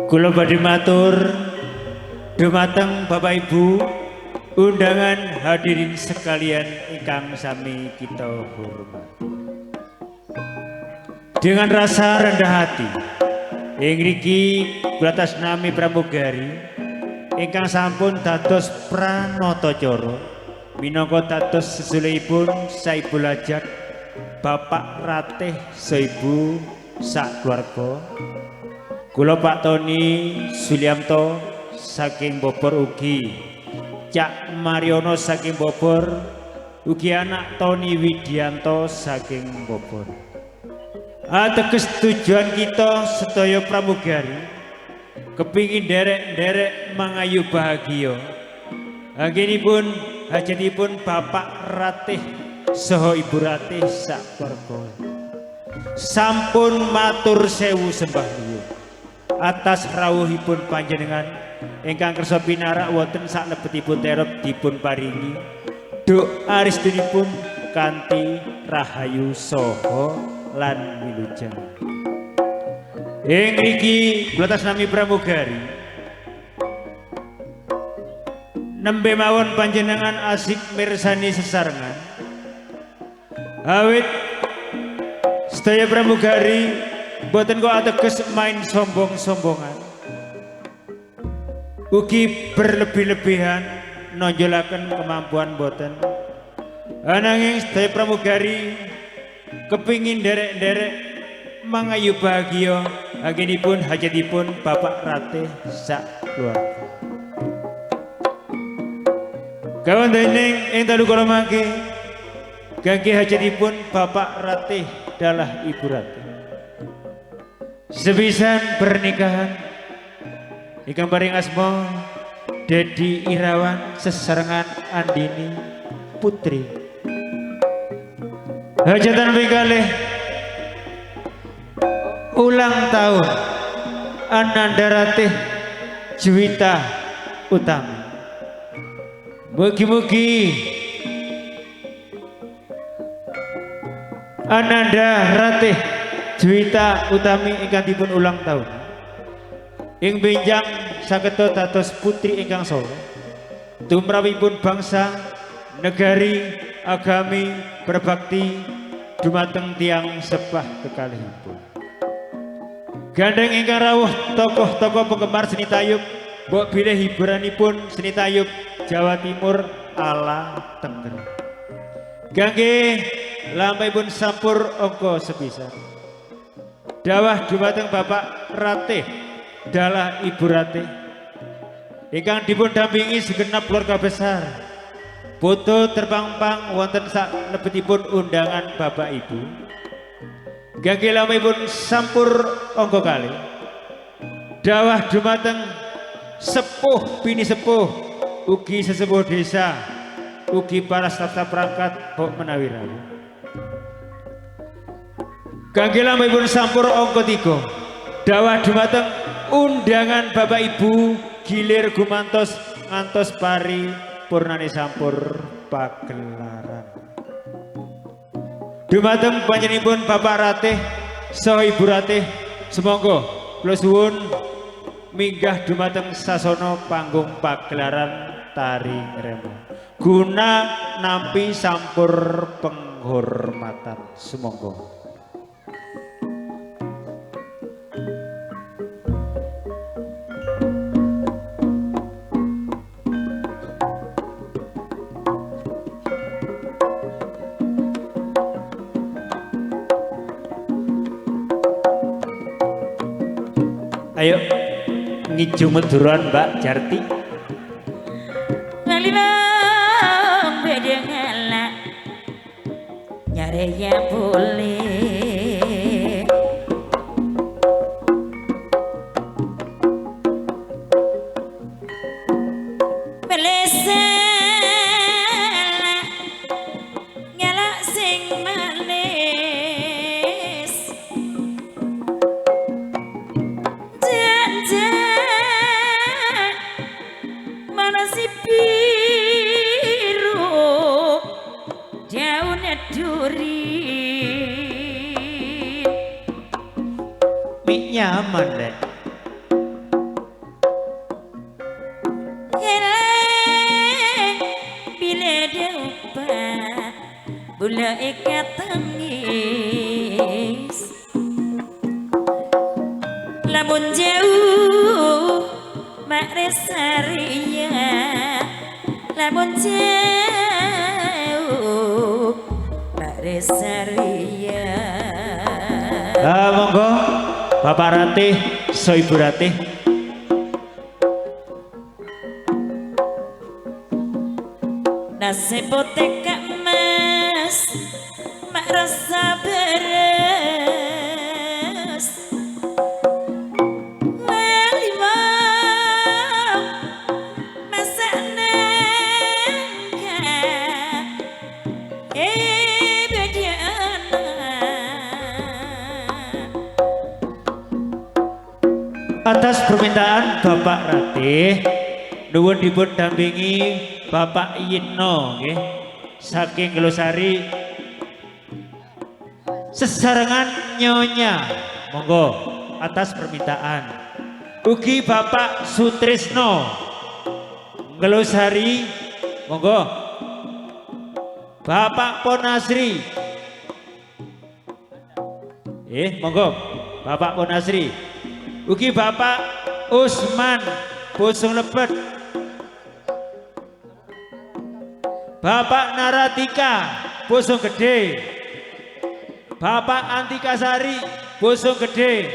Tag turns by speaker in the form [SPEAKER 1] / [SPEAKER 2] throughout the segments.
[SPEAKER 1] Kula badhe matur dumateng Bapak Ibu undangan hadirin sekalian ingkang sami kita hormati. Dengan rasa rendah hati ingriki kula tasnami pramugari ingkang sampun dados pranatacara minangka dados sesulihipun saibul ajak Bapak Ratih Saibu sak keluarga. Kula Pak Tony Suliamto saking Bogor ugi Cak Mariono saking Bogor ugi anak Tony Widianto saking Bogor. Ateges tujuan kita sedaya pramugari kepingin derek-derek mangayu bahagia. Anggenipun hajatipun Bapak Ratih saha Ibu Ratih sak keluarga. Sampun matur sewu sembah nuwun atas rawuhipun panjenengan ingkang kersa pinarak wonten salebetipun terep dipun paringi doa restunipun kanthi rahayu saha lan wilujeng. Ing mriki kula tasnami pramugari nembe mawon panjenengan asik mirsani sesarengan awit sedaya pramugari boten kok ateges main sombong-sombongan ugi berlebih-lebihan nonjolaken kemampuan boten ananging sedaya pramugari kepingin derek-derek mangayu bahagia anggenipun hajatipun Bapak Ratih sak keluarga. Kawan dening ing dalu kala mangke kangge hajatipun Bapak Ratih dalah Ibu Ratih sepisan pernikahan ingkang paring asma Dedi Irawan sesarengan Andini Putri. Hajatan pingkalih ulang tahun Ananda Ratih Juwita Utami. Mugi-mugi Ananda Ratih Juwita Utami ingkang dipun ulang tahun ing benjang saged dados putri ingkang soleh tumrapipun bangsa negari agami berbakti dumateng tiang sepah kekalihipun. Gandeng ingkang rawuh tokoh-tokoh penggemar seni tayub mbok bilih hiburanipun seni tayub Jawa Timur ala Tengger. Gangge lampahipun sampur angka sepisan dawah dumateng Bapak Ratih dalah Ibu Ratih ingkang dipun dampingi segenap keluarga besar foto terpampang wonten salebetipun undangan Bapak Ibu. Gangge lampahipun sampur angka kalih dawah dumateng sepuh bini sepuh ugi sesepuh desa ugi para staf perangkat bok menawi rawuh. Kangge lampahipun sampur angka 3 dawah dumateng undangan Bapak Ibu gilir gumantos ngantos pari purnane sampur pagelaran. Dumateng panjenenganipun Bapak Ratih saha Ibu Ratih semonggo kula suwun minggah dumateng sasana panggung pagelaran tari ngremo guna nampi sampur penghormatan sumangga. Ayo ngiju meduran Mbak Jarti.
[SPEAKER 2] Ngalilong beda ngelak nyari ya boleh belesela ngelak sing manis mana si biru daunnya duri
[SPEAKER 1] Mi nyaman deh
[SPEAKER 2] leikat tangis lamun jauh mak resaria lamun jauh mak resaria.
[SPEAKER 1] Monggo Bapak Ratih so Ibu Ratih.
[SPEAKER 2] Nasib potek mas mak rasa beres wali mau masak nangka beda
[SPEAKER 1] Atas permintaan Bapak Ratih nuwun dipun dampingi Bapak Yitno nggih saking Glosari sesarengan nyonya monggo atas permintaan ugi Bapak Sutrisno Glosari monggo Bapak Ponasri monggo Bapak Ponasri ugi Bapak Usman Bosong Lebet Bapak Naratika Bosong Gede Bapak Antikasari Bosong Gede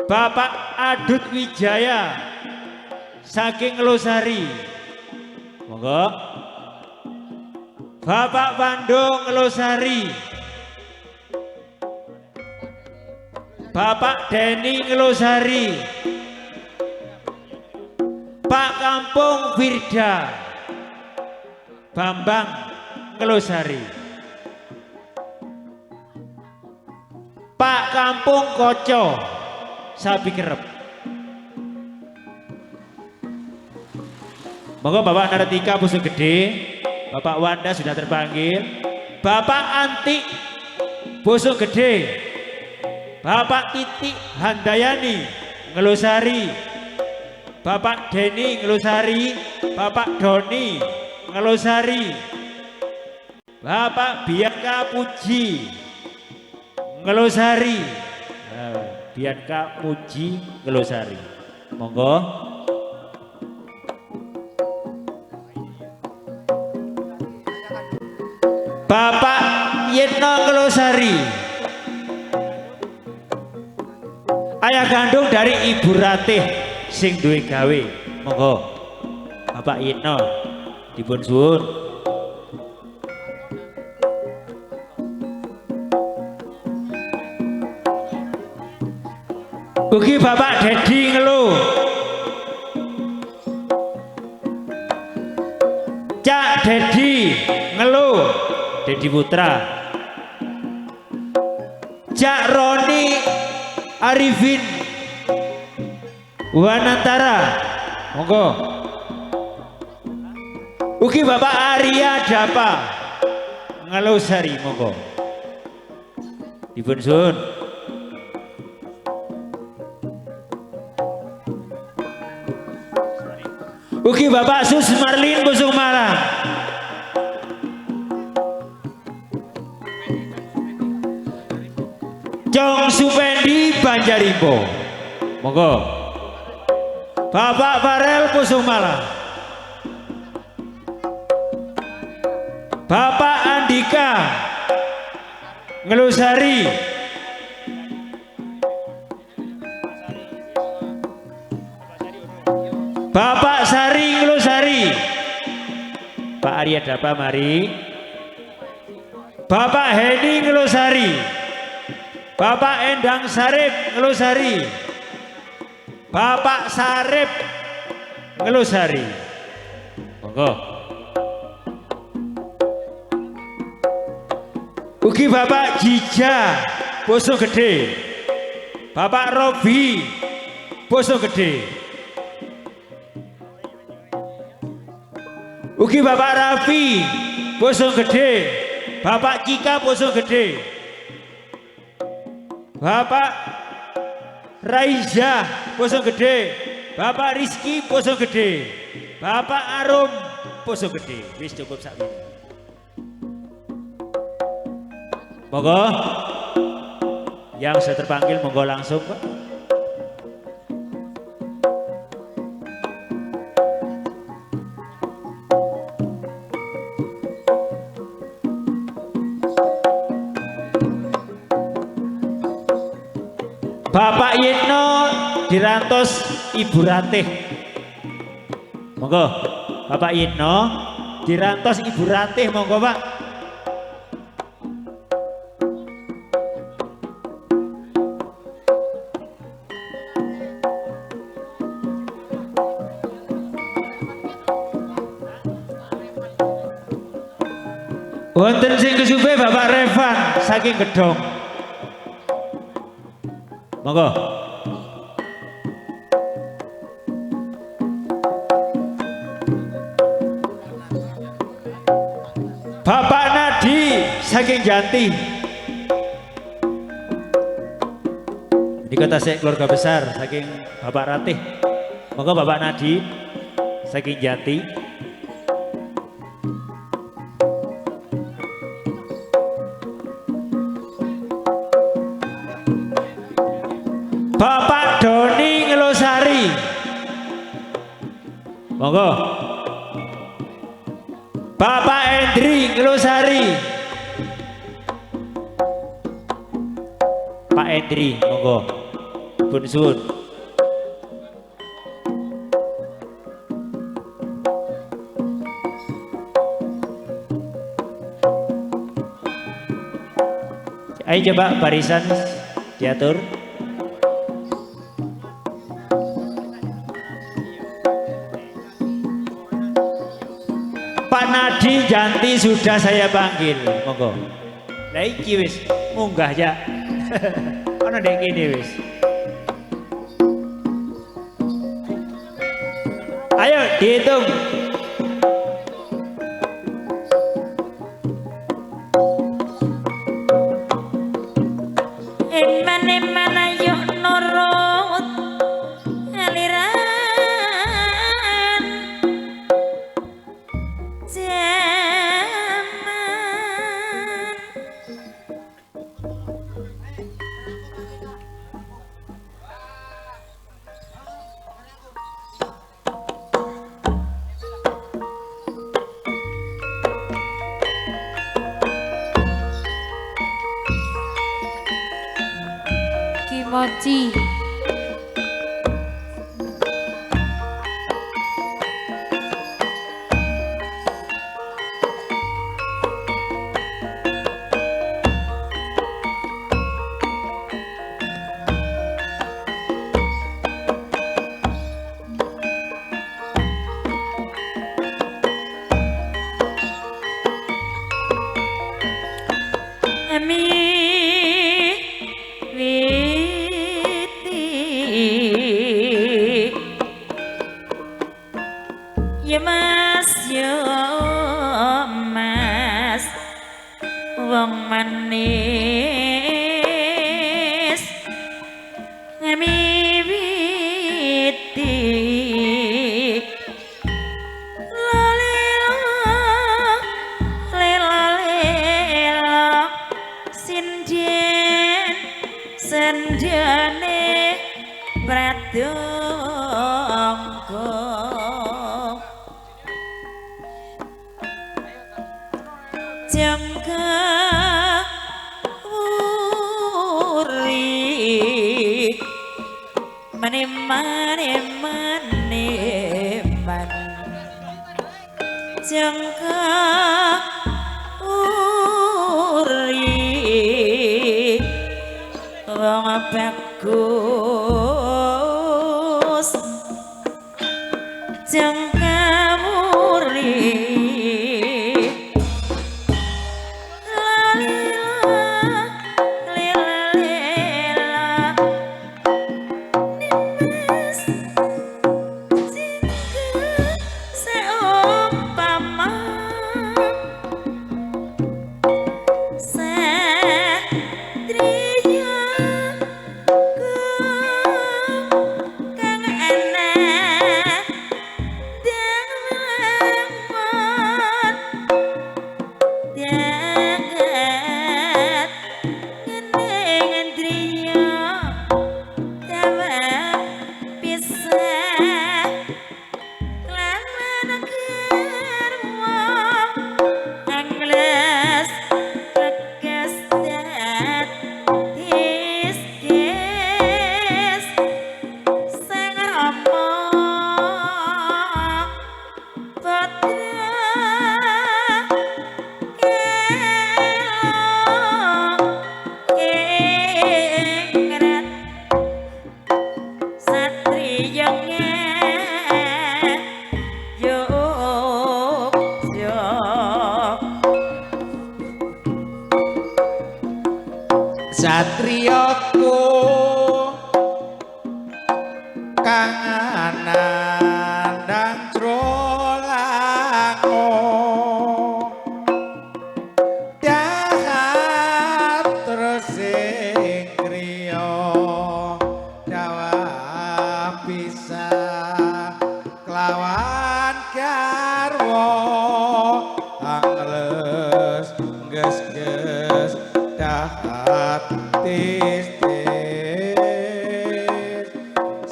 [SPEAKER 1] Bapak Adut Wijaya saking Losari monggo Bapak Bandung Losari Bapak Deni Ngelosari Pak Kampung Firda Bambang Ngelosari Pak Kampung Koco Sapi Kerep. Monggo Bapak Naratika Bosong Gede Bapak Wanda sudah terpanggil Bapak Antik Bosong Gede Bapak Titik Handayani Ngelosari Bapak Deni Ngelosari Bapak Doni Ngelosari Bapak Bianca Puji Ngelosari Bianca Puji Ngelosari monggo Bapak Yitno Ngelosari ayah kandung dari Ibu Ratih sing duwe gawe monggo Bapak Yitno dipun suwun. Ugi Bapak Dedi Ngelu Cak Dedi Ngelu Dedi Putra Cak Roni Arifin Wanantara monggo ugi Bapak Arya Dapa Ngelosari monggo dipun suwun. Ugi Bapak Susmarlin Bosong Malang Jong Supendi Banjarimpo monggo Bapak Farel Bosong Malang Bapak Andika Ngelosari Bapak Sari Ngelosari Pak Arya Dapa mari Bapak Heni Ngelosari Bapak Endang Sarip Ngelosari Bapak Sarip Ngelosari monggo ugi Bapak Jija Bosong Gede Bapak Robi Bosong Gede ugi Bapak Raffi Bosong Gede Bapak Cika Bosong Gede Bapak Raiza Bosong Gede Bapak Rizky Bosong Gede Bapak Arum Bosong Gede wis cukup sak Monggo. Yang sudah terpanggil monggo langsung Pak. Bapak Yitno dirantos Ibu Ratih. Monggo. Bapak Yitno dirantos Ibu Ratih, monggo Pak. Wonten sing kesupe Bapak Revan saking Gedong. Monggo. Bapak Nadi saking Janti. Di kota keluarga besar saking Bapak Ratih. Monggo Bapak Nadi saking Janti. Bapak Doni Ngelosari. Monggo. Bapak Endri Ngelosari. Pak Endri, monggo. Pun suwun. Ayo coba barisan diatur. Pak Nadi Janti sudah saya panggil, monggo. Lah iki wis munggah ya. Ana ndek kene wis. Ayo dihitung.
[SPEAKER 2] Eman ayo nurut aliran
[SPEAKER 3] Kimochi.
[SPEAKER 2] Ami ya mas wong manis ngamiwiti lalila lela lela sindien sendiane pradongko jangka uri maneman jangka uri wong bagus jangka uri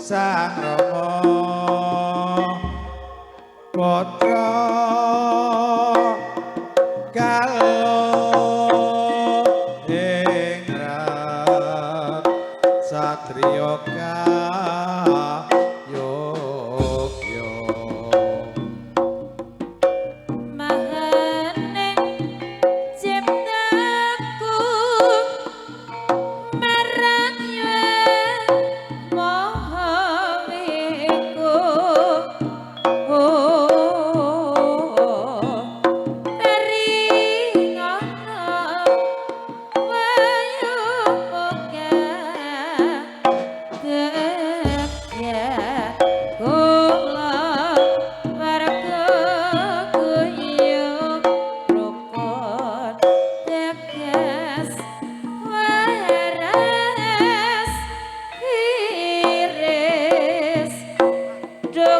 [SPEAKER 3] Sang Rama Putra Kalo ingrat Satriya kayogya
[SPEAKER 2] Mahaning ciptaku marang yen moho wiku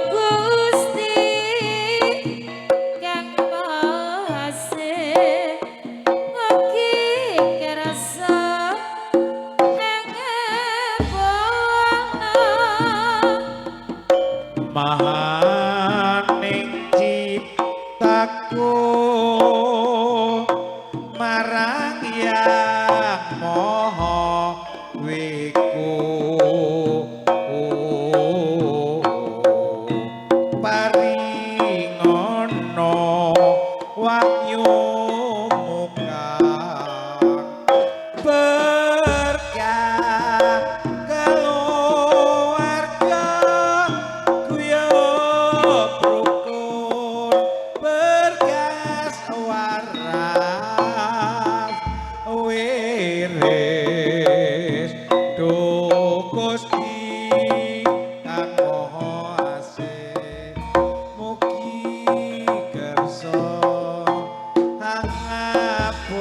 [SPEAKER 2] Gusti kang mahasih mugi kersa
[SPEAKER 3] Mahaning ciptaku marang yang moho wiku paringono wahyu muka berkah keluarga kuyup rukun berkas waras wiris duh Gusti kang maha asih mugi kersa ngapurna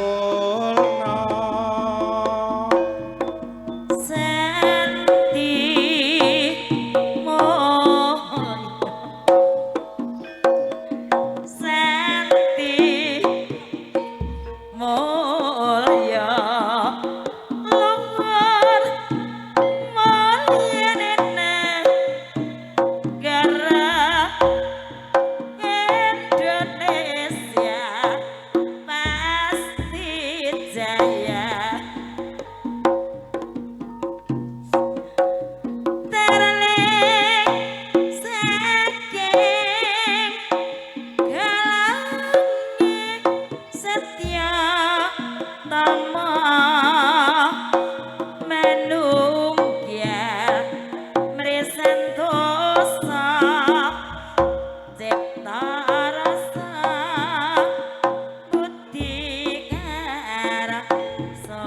[SPEAKER 2] Santi mohon Santi mulya luhur mulya negara Indonesia pasti jaya terling saking galange setya tama manunggal mrisantosa cipta rasa budi karsa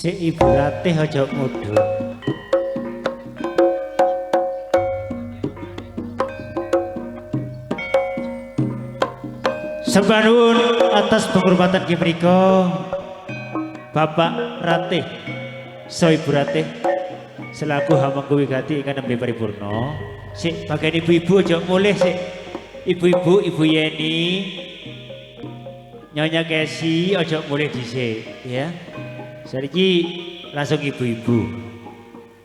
[SPEAKER 1] Si ibu ratih aja mudhun. Sembah nuwun atas penghormatan ki mrika Bapak Ratih so Ibu Ratih selaku hamengga wigati ingkang nembe paripurna. Sik bagian ibu-ibu aja mulih sik. Ibu-ibu, Ibu Yeni, Nyonya Kesi aja mulih dhisik ya. Saiki langsung ibu-ibu.